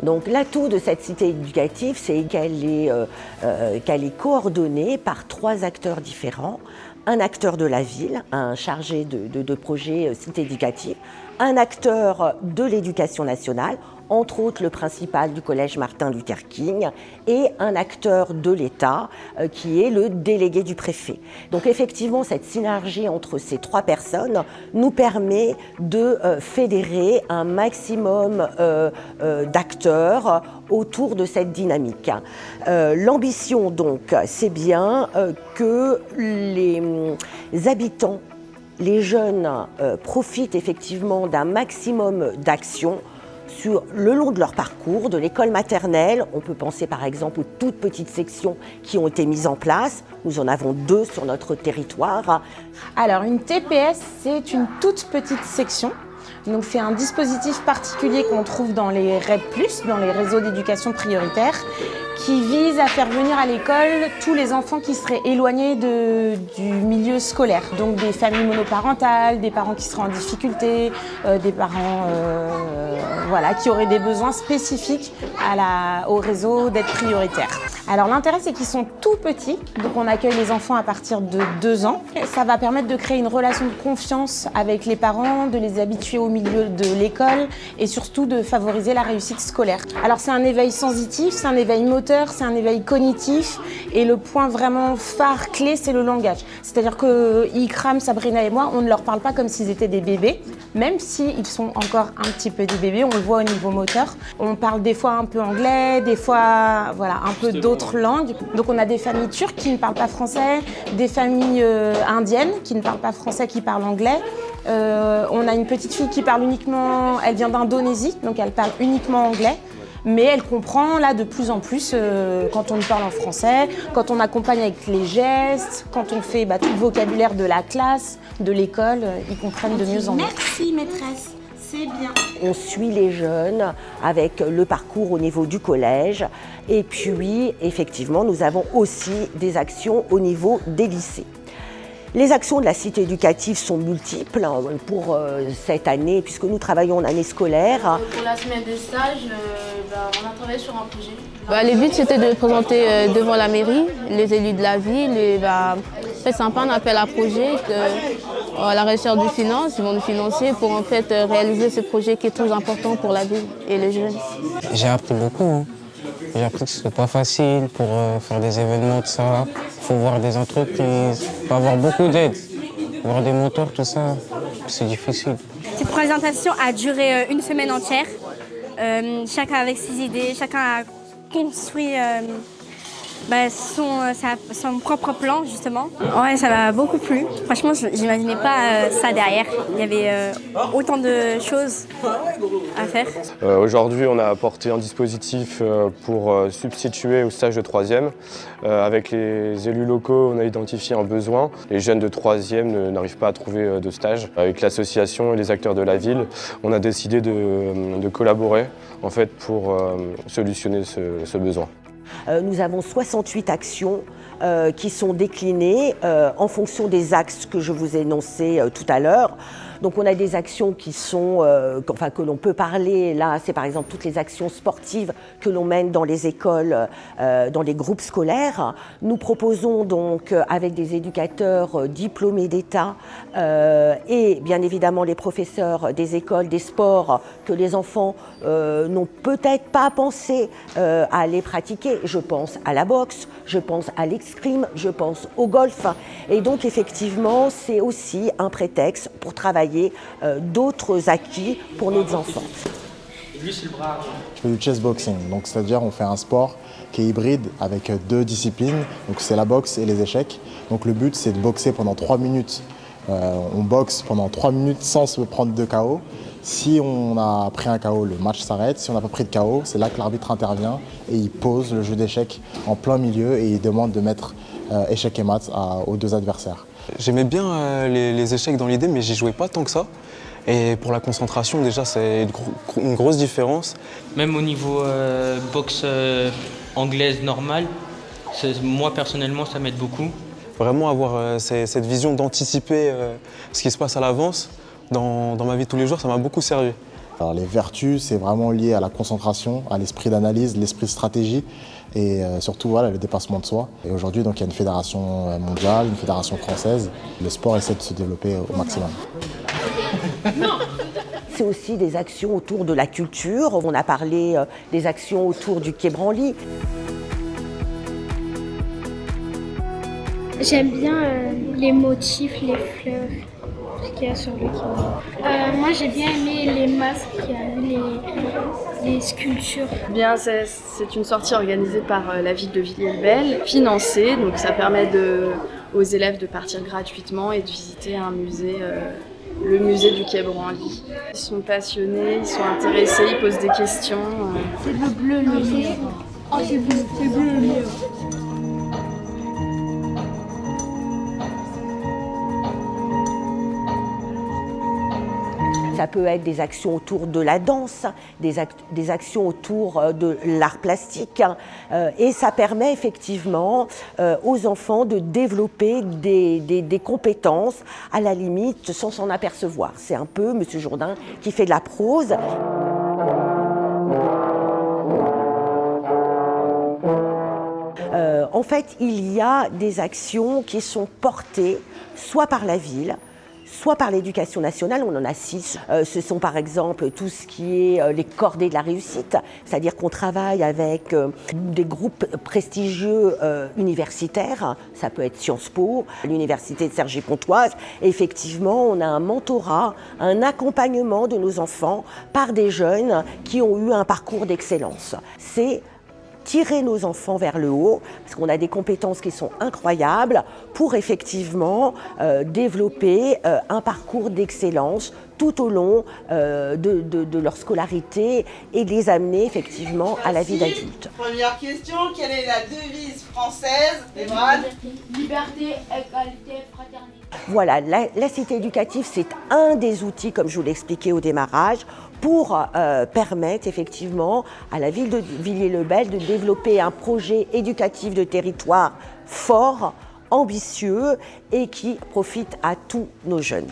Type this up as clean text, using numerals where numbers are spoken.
Donc l'atout de cette cité éducative, c'est qu'elle est coordonnée par 3 acteurs différents. Un acteur de la ville, un chargé de projet cité éducative, un acteur de l'éducation nationale, entre autres le principal du collège Martin Luther King, et un acteur de l'État qui est le délégué du préfet. Donc effectivement, cette synergie entre ces 3 personnes nous permet de fédérer un maximum d'acteurs autour de cette dynamique. L'ambition donc, c'est bien que les habitants, les jeunes profitent effectivement d'un maximum d'actions sur le long de leur parcours, de l'école maternelle. On peut penser par exemple aux toutes petites sections qui ont été mises en place. Nous en avons 2 sur notre territoire. Alors une TPS, c'est une toute petite section. Donc c'est un dispositif particulier qu'on trouve dans les REP+, dans les réseaux d'éducation prioritaire, qui vise à faire venir à l'école tous les enfants qui seraient éloignés du milieu scolaire. Donc des familles monoparentales, des parents qui seraient en difficulté, des parents qui auraient des besoins spécifiques au réseau d'aide prioritaire. Alors l'intérêt, c'est qu'ils sont tout petits, donc on accueille les enfants à partir de 2 ans. Ça va permettre de créer une relation de confiance avec les parents, de les habituer au milieu de l'école et surtout de favoriser la réussite scolaire. Alors c'est un éveil sensitif, c'est un éveil moteur, c'est un éveil cognitif et le point vraiment phare, clé, c'est le langage. C'est-à-dire que Ikram, Sabrina et moi, on ne leur parle pas comme s'ils étaient des bébés, même s'ils sont encore un petit peu des bébés, on le voit au niveau moteur. On parle des fois un peu anglais, des fois un peu d'autres langues. Donc on a des familles turques qui ne parlent pas français, des familles indiennes qui ne parlent pas français, qui parlent anglais. On a une petite fille qui parle uniquement, elle vient d'Indonésie, donc elle parle uniquement anglais. Mais elle comprend là de plus en plus quand on lui parle en français, quand on accompagne avec les gestes, quand on fait tout le vocabulaire de la classe, de l'école, ils comprennent de mieux en mieux. Merci maîtresse, c'est bien. On suit les jeunes avec le parcours au niveau du collège et puis effectivement nous avons aussi des actions au niveau des lycées. Les actions de la cité éducative sont multiples pour cette année, puisque nous travaillons en année scolaire. Pour la semaine de stage, on a travaillé sur un projet. Le but, c'était de présenter devant la mairie, les élus de la ville. C'est sympa, un appel à projet. La recherche du finance, ils vont nous financer pour réaliser ce projet qui est très important pour la ville et les jeunes. J'ai appris beaucoup. J'ai appris que ce n'est pas facile pour faire des événements, tout ça. Il faut voir des entreprises, il faut avoir beaucoup d'aide. Voir des moteurs, tout ça, c'est difficile. Cette présentation a duré une semaine entière. Chacun avec ses idées, chacun a construit son propre plan, justement. Ouais, ça m'a beaucoup plu. Franchement, je n'imaginais pas ça derrière. Il y avait autant de choses à faire. Aujourd'hui, on a apporté un dispositif pour substituer au stage de 3e. Avec les élus locaux, on a identifié un besoin. Les jeunes de 3e n'arrivent pas à trouver de stage. Avec l'association et les acteurs de la ville, on a décidé de collaborer pour solutionner ce besoin. Nous avons 68 actions qui sont déclinées en fonction des axes que je vous ai énoncés tout à l'heure. Donc on a des actions qui sont, que l'on peut parler, là c'est par exemple toutes les actions sportives que l'on mène dans les écoles, dans les groupes scolaires. Nous proposons donc avec des éducateurs diplômés d'État et bien évidemment les professeurs des écoles, des sports que les enfants n'ont peut-être pas pensé à aller pratiquer. Je pense à la boxe, je pense à l'escrime, je pense au golf. Et donc effectivement c'est aussi un prétexte pour travailler d'autres acquis pour nos enfants. Je fais du chess boxing, donc c'est-à-dire on fait un sport qui est hybride avec 2 disciplines, donc c'est la boxe et les échecs. Donc le but c'est de boxer pendant 3 minutes. On boxe pendant 3 minutes sans se prendre de KO. Si on a pris un KO, le match s'arrête. Si on n'a pas pris de KO, c'est là que l'arbitre intervient et il pose le jeu d'échecs en plein milieu et il demande de mettre échecs et maths aux 2 adversaires. J'aimais bien les échecs dans l'idée, mais j'y jouais pas tant que ça. Et pour la concentration, déjà, c'est une grosse différence. Même au niveau boxe anglaise normale, moi personnellement, ça m'aide beaucoup. Vraiment avoir cette vision d'anticiper ce qui se passe à l'avance dans ma vie de tous les jours, ça m'a beaucoup servi. Alors, les vertus, c'est vraiment lié à la concentration, à l'esprit d'analyse, l'esprit de stratégie et surtout voilà, le dépassement de soi. Et aujourd'hui, donc, il y a une fédération mondiale, une fédération française. Le sport essaie de se développer au maximum. C'est aussi des actions autour de la culture. On a parlé des actions autour du Quai Branly. J'aime bien les motifs, les fleurs qu'il y a sur le quai. Moi j'ai bien aimé les masques qu'il y a, les sculptures. Bien, c'est une sortie organisée par la ville de Villiers-le-Bel, financée, donc ça permet aux élèves de partir gratuitement et de visiter un musée, le musée du Quai Branly. Ils sont passionnés, ils sont intéressés, ils posent des questions. C'est le bleu le meilleur. Oh c'est bleu le meilleur. Ça peut être des actions autour de la danse, des actions autour de l'art plastique. Et ça permet effectivement aux enfants de développer des compétences, à la limite, sans s'en apercevoir. C'est un peu M. Jourdain qui fait de la prose. En fait, il y a des actions qui sont portées soit par la ville, soit par l'éducation nationale, on en a 6. Ce sont par exemple tout ce qui est les cordées de la réussite, c'est-à-dire qu'on travaille avec des groupes prestigieux universitaires, ça peut être Sciences Po, l'université de Cergy-Pontoise. Effectivement, on a un mentorat, un accompagnement de nos enfants par des jeunes qui ont eu un parcours d'excellence. C'est tirer nos enfants vers le haut, parce qu'on a des compétences qui sont incroyables pour effectivement développer un parcours d'excellence tout au long de leur scolarité et les amener effectivement à la vie d'adulte. Première question, quelle est la devise française? Liberté, égalité, fraternité. Voilà, la cité éducative, c'est un des outils, comme je vous l'expliquais au démarrage, pour permettre effectivement à la ville de Villiers-le-Bel de développer un projet éducatif de territoire fort, ambitieux et qui profite à tous nos jeunes.